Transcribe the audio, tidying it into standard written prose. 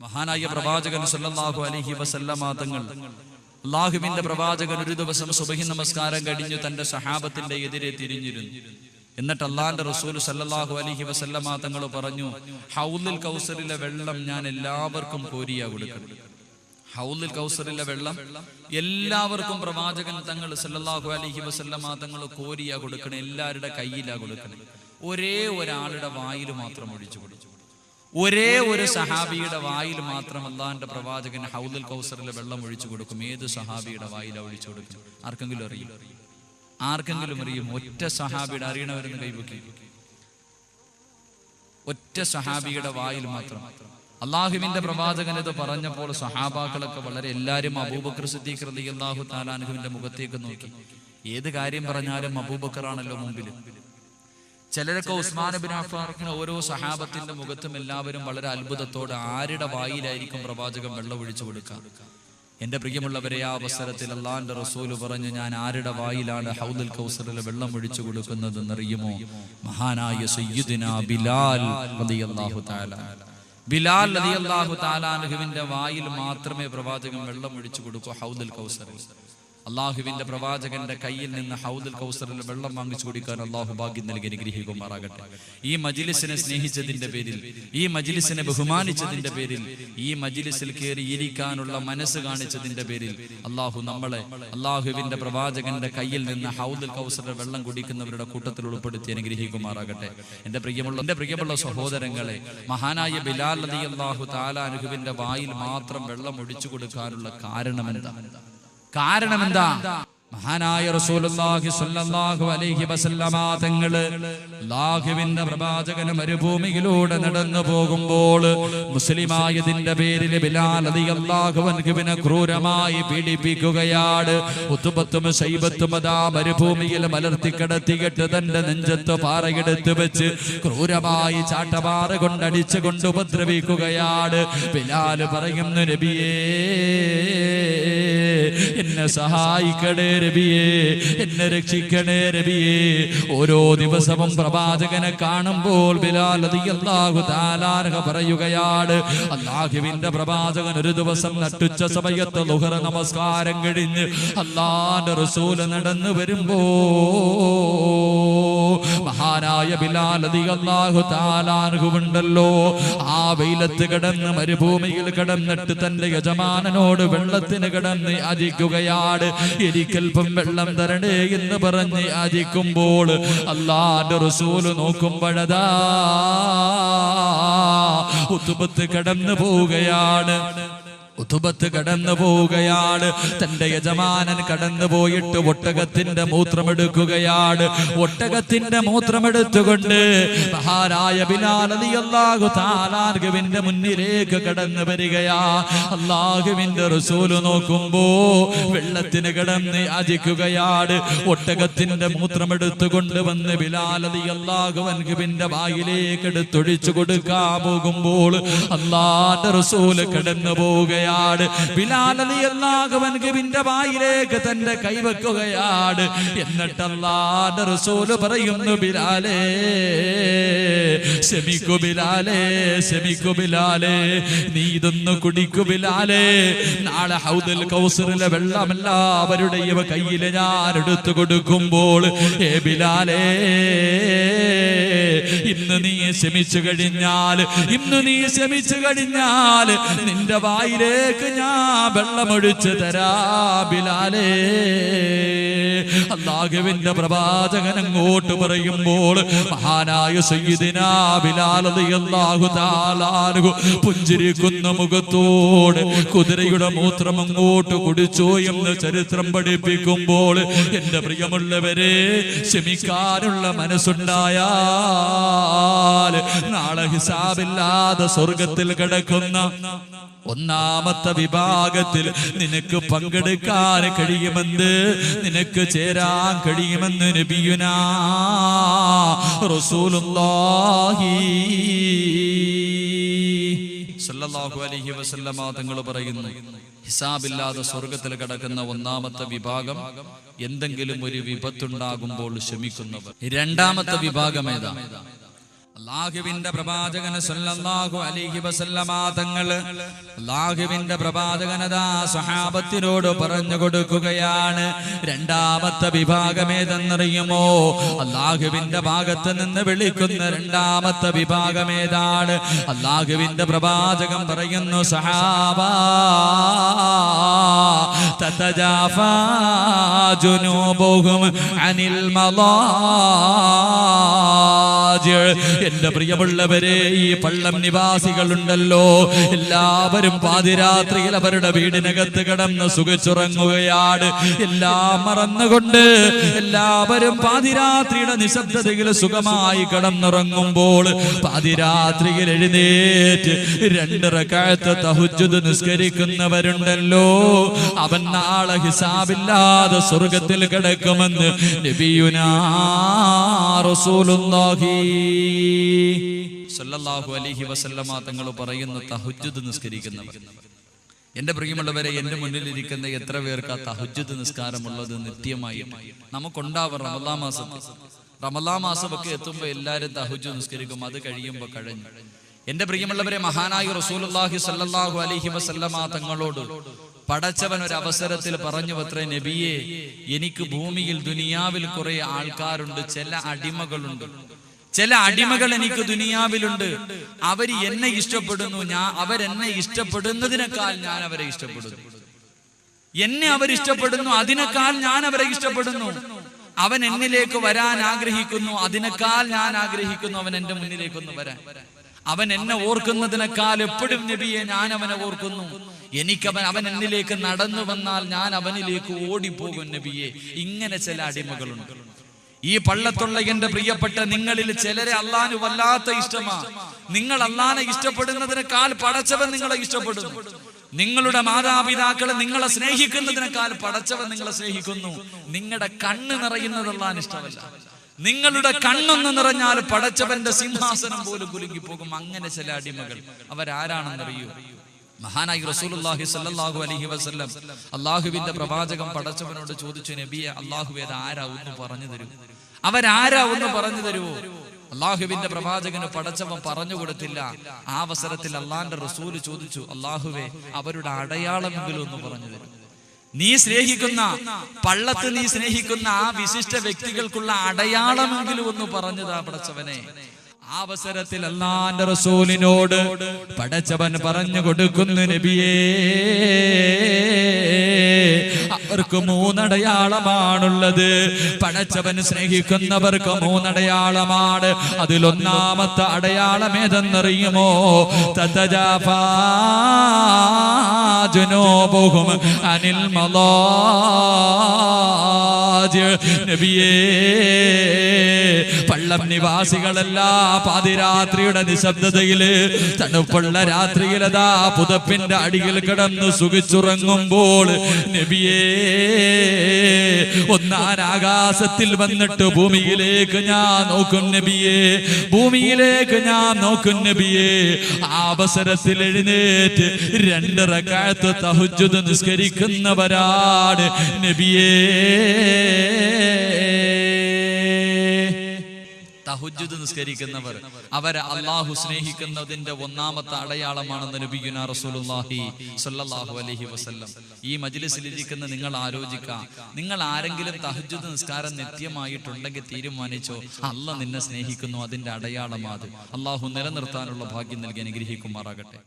മഹാനായ പ്രവാചകൻ സല്ലല്ലാഹു അലൈഹി വസല്ലമ തങ്ങൾ, അല്ലാഹുവിന്റെ പ്രവാചകൻ ഒരു ദിവസം സുബഹി നമസ്കാരം കഴിഞ്ഞു തന്റെ സഹാബത്തിന്റെ എതിരെ തിരിഞ്ഞിരുന്നു. എന്നിട്ട് അല്ലാഹുവിന്റെ റസൂൽ സല്ലല്ലാഹു അലൈഹി വസല്ലമ തങ്ങൾ പറഞ്ഞു, ഹൗലുൽ കൗസറിലെ വെള്ളം ഞാൻ എല്ലാവർക്കും കോരിയാ കൊടുക്കണം. ഹൗലുൽ കൗസറിലെ വെള്ളം എല്ലാവർക്കും പ്രവാചകൻ തങ്ങൾ സല്ലല്ലാഹു അലൈഹി വസല്ലമ തങ്ങൾ കോരിയാ കൊടുക്കണം, എല്ലാവരുടെ കയ്യിലാ കൊടുക്കണം. ഒരേ ഒരാളുടെ വായിൽ മാത്രം ഒഴിച്ചു കൊടുത്തു. ഒരേ ഒരു സഹാബിയുടെ വായിൽ മാത്രം അല്ലാഹുവിന്റെ പ്രവാചകൻ ഹൗലുൽ കൗസറിലെ വെള്ളം ഒഴിച്ചു കൊടുക്കും. ഏത് സഹാബിയുടെ വായിൽ ഒഴിച്ചു കൊടുക്കും? ആർക്കെങ്കിലും അറിയും? ആർക്കെങ്കിലും അറിയും? ഒറ്റ സഹാബിയുടെ, അറിയണവരെന്ന് കൈവക്കി. ഒറ്റ സഹാബിയുടെ വായിൽ മാത്രം. അള്ളാഹുവിന്റെ പ്രവാചകൻ ഇത് പറഞ്ഞപ്പോൾ സഹാബാക്കളൊക്കെ വളരെ, എല്ലാവരും അബൂബക്കർ സിദ്ദീഖ് റളിയല്ലാഹു തആല അൻഹുവിന്റെ മുഖത്തേക്ക് നോക്കി. ഏത് കാര്യം പറഞ്ഞാലും അബൂബക്കറാണല്ലോ മുമ്പിൽ. ചിലരൊക്കെ ഉസ്മാൻ ഇബ്നു അഫ്ഫാൻ, ഓരോ സഹാബത്തിന്റെ മുഖത്തും എല്ലാവരും വളരെ അത്ഭുതത്തോടെ ആരുടെ വായിലായിരിക്കും പ്രവാചകൻ വെള്ളം ഒഴിച്ചു കൊടുക്കുക. എന്റെ പ്രിയമുള്ളവരെ, ആ അവസരത്തിൽ അല്ലാഹുവിന്റെ റസൂല് പറഞ്ഞു, ഞാൻ ആരുടെ വായിലാണ് ഹൗലുൽ കൗസറിൽ വെള്ളം ഒഴിച്ചു കൊടുക്കുന്നത് എന്നറിയുമോ? മഹാനായ സയ്യിദുനാ ബിലാൽ റളിയല്ലാഹു തആല. ബിലാൽ റളിയല്ലാഹു തആല അൻഹുവിന്റെ വായിൽ മാത്രമേ പ്രവാചകൻ വെള്ളം ഒഴിച്ചു കൊടുക്കൂ ഹൗലുൽ കൗസറിൽ. അള്ളാഹുവിന്റെ പ്രവാചകന്റെ കയ്യിൽ നിന്ന് ഹൗലുൽ കൗസറിൽ വെള്ളം വാങ്ങിച്ചു കുടിക്കാൻ അള്ളാഹു ഭാഗ്യം നൽകി അനുഗ്രഹിക്കുമാറാകട്ടെ. ഈ മജ്ലിസിനെ സ്നേഹിച്ചതിന്റെ പേരിൽ, ഈ മജ്ലിസിനെ ബഹുമാനിച്ചതിന്റെ പേരിൽ, ഈ മജ്ലിസിൽ കയറി ഇരിക്കാനുള്ള മനസ്സ് കാണിച്ചതിന്റെ പേരിൽ അള്ളാഹു നമ്മളെ അള്ളാഹുവിന്റെ പ്രവാചകന്റെ കയ്യിൽ നിന്ന് ഹൗലുൽ കൗസറിൽ വെള്ളം കുടിക്കുന്നവരുടെ കൂട്ടത്തിൽ ഉൾപ്പെടുത്തി അനുഗ്രഹിക്കുമാറാകട്ടെ. എന്റെ പ്രിയമുള്ള സഹോദരങ്ങളെ, മഹാനായ ബിലാൽ റളിയല്ലാഹു തആല അൻഹുവിന്റെ വായിൽ മാത്രം വെള്ളം ഒഴിച്ചു കൊടുക്കാനുള്ള കാരണമെന്താ? മഹാനായ റസൂലുള്ളാഹി സ്വല്ലല്ലാഹു അലൈഹി വസല്ലമ തങ്ങൾ അല്ലാഹുവിന്റെ പ്രവാചകൻ മരുഭൂമിയിലൂടെ നടന്നു പോകുമ്പോൾ മുസ്ലിമായതിന്റെ പേരിൽ ബിലാൽ റളിയല്ലാഹു അൻഹുവിനെ ക്രൂരമായി പീഡിപ്പിക്കുകയാണ്. ഉത്ബത്തും ശൈബത്തും അതാ മരുഭൂമിയിൽ മലർത്തി കിടത്തിയിട്ട് തന്റെ നെഞ്ചത്ത് പാറയെടുത്ത് വെച്ച് ക്രൂരമായി ചാട്ടപാറ കൊണ്ടടിച്ചുകൊണ്ട് ഉപദ്രവിക്കുകയാണ്. ബിലാൽ പറയുന്നു, നബിയേ എന്നെ സഹായിക്കണേ നബിയേ, എന്നെ രക്ഷിക്കണേ നബിയേ. ഓരോ ദിവസവും പ്രവാചകനെ കാണുമ്പോൾ ബിലാൽ റളിയല്ലാഹു തആല അൻഹു പറയുകയാണ്, അല്ലാഹുവിന്റെ പ്രവാചകൻ ഒരു ദിവസം നട്ടുച്ച സമയത്ത് ളുഹർ നമസ്കാരം കഴിഞ്ഞ് അല്ലാഹുവിന്റെ റസൂൽ നടന്നു വരുമ്പോ മഹാനായ ബിലാൽ റളിയല്ലാഹു തആല അൻഹു ഉണ്ടല്ലോ, ആ വെയിലത്ത് കിടന്ന് മരുഭൂമിയിൽ കിടന്നിട്ട് തന്റെ യജമാനനോട് വെള്ളത്തിന് കിടന്ന് യാചിക്കുകയാണ്. എനിക്കൽപ്പം വെള്ളം തരണേ എന്ന് പറഞ്ഞ് യാചിക്കുമ്പോൾ അല്ലാഹുവിന്റെ റസൂൽ നോക്കുമ്പോഴതാ ഉത്ബത്ത് കടന്നു പോവുകയാണ്. ഉത്ബത്ത് കടന്നു പോവുകയാണ്. തന്റെ യജമാനൻ കടന്നു പോയിട്ട് ഒട്ടകത്തിന്റെ മൂത്രമെടുക്കുകയാണ്. ഒട്ടകത്തിന്റെ മൂത്രമെടുത്തുകൊണ്ട് മഹാനായ ബിലാൽ റളിയല്ലാഹു തആല അൻഹുവിന്റെ മുന്നിലേക്ക് കടന്നു വരികയാ. അല്ലാഹുവിന്റെ റസൂൽ നോക്കുമ്പോ വെള്ളത്തിന് കിടന്ന് യാചിക്കുകയാണ്. ഒട്ടകത്തിന്റെ മൂത്രമെടുത്തുകൊണ്ട് വന്ന് ബിലാൽ റളിയല്ലാഹു അൻഹുവിന്റെ വായിലേക്ക് എടുത്തൊഴിച്ചു കൊടുക്കാൻ പോകുമ്പോൾ അല്ലാഹുവിന്റെ റസൂൽ കടന്നു പോവുകയാണ്. ബിലാൽ റളിയല്ലാഹു അൻഹുവിന്റെ വായിലേക്ക് തന്റെ കൈവെക്കുകയാണ്. എന്നിട്ട് അല്ലാഹുവിന്റെ റസൂൽ പറയുന്നു, ബിലാലേ ക്ഷമിക്കൂ ബിലാലേ, ക്ഷമിക്കൂ ബിലാലേ, നീ ഇതൊന്ന് കുടിക്കൂ ബിലാലേ. നാളെ ഹൗദുൽ കൗസറിലെ വെള്ളം എല്ലാവരുടെയും കയ്യിൽ ഞാൻ എടുത്തു കൊടുക്കുമ്പോൾ ബിലാലേ, ഇന്ന് നീ ക്ഷമിച്ചു കഴിഞ്ഞാൽ നിന്റെ വായിലേക്ക് ഞാൻ വെള്ളമൊഴിച്ചു തരാ ബിലാലേ. അല്ലാഹുവിന്റെ പ്രവാചകൻ അങ്ങോട്ട് പറയുമ്പോൾ മഹാനായ സയ്യിദിനാ ബിലാൽ റളിയല്ലാഹു തആല അൻഹു പുഞ്ചിരിക്കുന്ന മുഖത്തോട് കുതിരയുടെ മൂത്രം അങ്ങോട്ട് കുടിച്ചു എന്ന് ചരിത്രം പഠിപ്പിക്കുമ്പോൾ എന്റെ പ്രിയമുള്ളവരെ, ക്ഷമിക്കാനുള്ള മനസ്സുണ്ടായാൽ നാളെ ഹിസാബില്ലാതെ സ്വർഗത്തിൽ കിടക്കുന്ന ഒന്നാമത്തെ വിഭാഗത്തിൽ നിനക്ക് പങ്കെടുക്കാൻ കഴിയുമെന്ന്, നിനക്ക് ചേരാൻ കഴിയുമെന്ന് നബിയുനാ റസൂലുള്ളാഹി സല്ലല്ലാഹു അലൈഹി വസല്ലമ തങ്ങൾ പറയുന്നു, ഹിസാബില്ലാതെ സ്വർഗത്തിൽ കിടക്കുന്ന ഒന്നാമത്തെ വിഭാഗം എന്തെങ്കിലും ഒരു വിപത്തുണ്ടാകുമ്പോൾ ക്ഷമിക്കുന്നവർ. രണ്ടാമത്തെ വിഭാഗം ഏതാ? അല്ലാഹുവിന്റെ പ്രവാചകൻ സല്ലല്ലാഹു അലൈഹി വസല്ലമ തങ്ങള് അല്ലാഹുവിന്റെ പ്രവാചകനതാ സ്വഹാബത്തിനോട് പറഞ്ഞു കൊടുക്കുകയാണ്. രണ്ടാമത്തെ വിഭാഗം ഏതെന്നറിയുമോ? അല്ലാഹുവിന്റെ ഭാഗത്ത് നിന്ന് വിളിക്കുന്ന രണ്ടാമത്തെ വിഭാഗം ഏതാണ്? അല്ലാഹുവിന്റെ പ്രവാചകൻ പറയുന്നു, സഹാബാ തതജാഫാ ജുനൂബുഹും അനിൽ മളാജി. എന്റെ പ്രിയമുള്ളവരെ, ഈ പള്ളം നിവാസികളുണ്ടല്ലോ, എല്ലാവരും പാതിരാത്രിയിൽ അവരുടെ വീടിനകത്ത് കിടന്ന് സുഖിച്ചുറങ്ങുകയാണ്. എല്ലാം മറന്നുകൊണ്ട് എല്ലാവരും പാതിരാത്രിയുടെ നിശബ്ദതയിൽ സുഖമായി കിടന്നുറങ്ങുമ്പോൾ പാതിരാത്രിയിൽ എഴുന്നേറ്റ് 2 റക്അത്ത് തഹജ്ജുദ് നിസ്കരിക്കുന്നവരുണ്ടല്ലോ, അവൻ നാളെ ഹിസാബില്ലാതെ സ്വർഗത്തിൽ കിടക്കുമെന്ന് നബിയുനാ റസൂലുള്ളാഹി സല്ലല്ലാഹു അലൈഹി വസല്ലമ തങ്ങൾ പറയുന്നു. തഹജ്ജുദ് നിസ്കരിക്കുന്നവർ. എന്റെ പ്രിയമുള്ളവരെ, എന്റെ മുന്നിലിരിക്കുന്ന എത്ര പേർക്ക് തഹജ്ജുദ് നിസ്കാരമുള്ളത് നിത്യമായി നമുക്കുണ്ടാവും? റമളാൻ മാസമൊക്കെ എത്തുമ്പോൾ എല്ലാവരും തഹജ്ജുദ് നിസ്കരിക്കും. അത് കഴിയുമ്പോൾ കഴിഞ്ഞു. എന്റെ പ്രിയമുള്ളവരെ, മഹാനായ റസൂലുള്ളാഹി സല്ലല്ലാഹു അലൈഹി വസല്ലമ തങ്ങളോട് പടച്ചവൻ ഒരു അവസരത്തിൽ പറഞ്ഞു അത്രേ, നബിയെ, എനിക്ക് ഭൂമിയിൽ ദുനിയാവിൽ കുറെ ആൾക്കാരുണ്ട്, ചില അടിമകൾ എനിക്ക് ദുനിയാവിലുണ്ട്. അവര് എന്നെ ഇഷ്ടപ്പെടുന്നു, അവരെന്നെ ഇഷ്ടപ്പെടുന്നതിനേക്കാൾ ഞാൻ അവരെ ഇഷ്ടപ്പെടുന്നു. എന്നെ അവരിഷ്ടപ്പെടുന്നു, അതിനേക്കാൾ ഞാൻ അവരെ ഇഷ്ടപ്പെടുന്നു. അവൻ എന്നിലേക്ക് വരാൻ ആഗ്രഹിക്കുന്നു, അതിനേക്കാൾ ഞാൻ ആഗ്രഹിക്കുന്നു അവൻ എന്റെ മുന്നിലേക്കൊന്ന് വരാൻ. അവൻ എന്നെ ഓർക്കുന്നതിനേക്കാൾ എപ്പോഴും നബിയെ ഞാൻ അവനെ ഓർക്കുന്നു. അവൻ എന്നിലേക്ക് നടന്നു വന്നാൽ ഞാൻ അവനിലേക്ക് ഓടിപ്പോകും നബിയെ. ഇങ്ങനെ ചില അടിമകളുണ്ട്. ഈ പള്ളത്തുള്ള എന്റെ പ്രിയപ്പെട്ട നിങ്ങളിൽ ചിലരെ അള്ളാഹു വല്ലാത്ത ഇഷ്ടമാ. നിങ്ങൾ അള്ളാഹനെ ഇഷ്ടപ്പെടുന്നതിനേക്കാൾ പടച്ചവൻ നിങ്ങളെ ഇഷ്ടപ്പെടുന്നു. നിങ്ങളുടെ മാതാപിതാക്കളെ നിങ്ങളെ സ്നേഹിക്കുന്നതിനേക്കാൾ പടച്ചവൻ നിങ്ങളെ സ്നേഹിക്കുന്നു. നിങ്ങളുടെ കണ്ണ് നിറയുന്നത് അള്ളാഹന് ഇഷ്ടമല്ല. നിങ്ങളുടെ കണ്ണൊന്ന് നിറഞ്ഞാൽ പടച്ചവന്റെ സിംഹാസനം പോലും കുലുങ്ങിപ്പോകും. അങ്ങനെ ചില അടിമകൾ. അവരാരാണെന്നറിയൂ? മഹാനായി റസൂലുള്ളാഹി സ്വല്ലല്ലാഹു അലൈഹി വസല്ലം അല്ലാഹുവിന്റെ പ്രവാചകൻ പടച്ചവനോട് ചോദിച്ചു, നബിയെ, അല്ലാഹുവേ ആരാ ഒന്ന് പറഞ്ഞു തരൂ, അവരാരാ ഒന്ന് പറഞ്ഞു തരുവോ? അല്ലാഹുവിന്റെ പ്രവാചകന് പടച്ചവൻ പറഞ്ഞു കൊടുത്തില്ല. ആ അവസരത്തിൽ അള്ളാന്റെ റസൂല് ചോദിച്ചു, അല്ലാഹുവേ, അവരുടെ അടയാളമെങ്കിലും ഒന്ന് പറഞ്ഞു തരും. നീ സ്നേഹിക്കുന്ന പള്ളത്ത് നീ സ്നേഹിക്കുന്ന ആ വിശിഷ്ട വ്യക്തികൾക്കുള്ള അടയാളമെങ്കിലും ഒന്ന് പറഞ്ഞതാ പടച്ചവനെ. ആ അവസരത്തിൽ അല്ലാഹുവിന്റെ റസൂലിനോട് പടച്ചവൻ പറഞ്ഞു കൊടുക്കുന്നു, നബിയേ, അവർക്ക് 3 അടയാളമാണുള്ളത്. പടച്ചവൻ സ്നേഹിക്കുന്നവർക്ക് 3 അടയാളമാണ്. അതിലൊന്നാമത്തെ അടയാളം ഏതെന്നറിയുമോ? തതജാഫാ ജുനൂബുഹും അനിൽ മളാജി. നബിയേ, പള്ളം നിവാസികളെല്ലാം പാതിരാത്രിയുടെ നിശബ്ദതയില് തണുപ്പുള്ള രാത്രിയിലതാ പുതപ്പിന്റെ അടിയിൽ കിടന്ന് സുഖിച്ചുറങ്ങുമ്പോൾ നബിയേ, ഒന്നാനാകാശത്തിൽ വന്നിട്ട് ഭൂമിയിലേക്ക് ഞാൻ നോക്കും നബിയേ, ഭൂമിയിലേക്ക് ഞാൻ നോക്കും നബിയേ. ആ അവസരത്തിൽ എഴുന്നേറ്റ് 2 റക്അത്ത് തഹജ്ജുദ് നിസ്കരിക്കുന്നവരാണ് നബിയേ. തഹജ്ജുദ് നിസ്കരിക്കുന്നവർ അവർ അല്ലാഹു സ്നേഹിക്കുന്നതിന്റെ ഒന്നാമത്തെ അടയാളമാണെന്ന് നബിയുനാ റസൂലുള്ളാഹി സ്വല്ലല്ലാഹു അലൈഹി വസല്ലം. ഈ മജ്ലിസിൽ ഇരിക്കുന്ന നിങ്ങൾ ആലോചിക്കുക, നിങ്ങൾ ആരെങ്കിലും തഹജ്ജുദ് നിസ്കാരം നിത്യമായിട്ടുണ്ടെങ്കിൽ തീരുമാനിച്ചോ, അല്ലാഹ് നിന്നെ സ്നേഹിക്കുന്നു, അതിന്റെ അടയാളമാത്. അല്ലാഹു നിലനിർത്താനുള്ള ഭാഗ്യം നൽകി അനുഗ്രഹിക്കുമാറാകട്ടെ.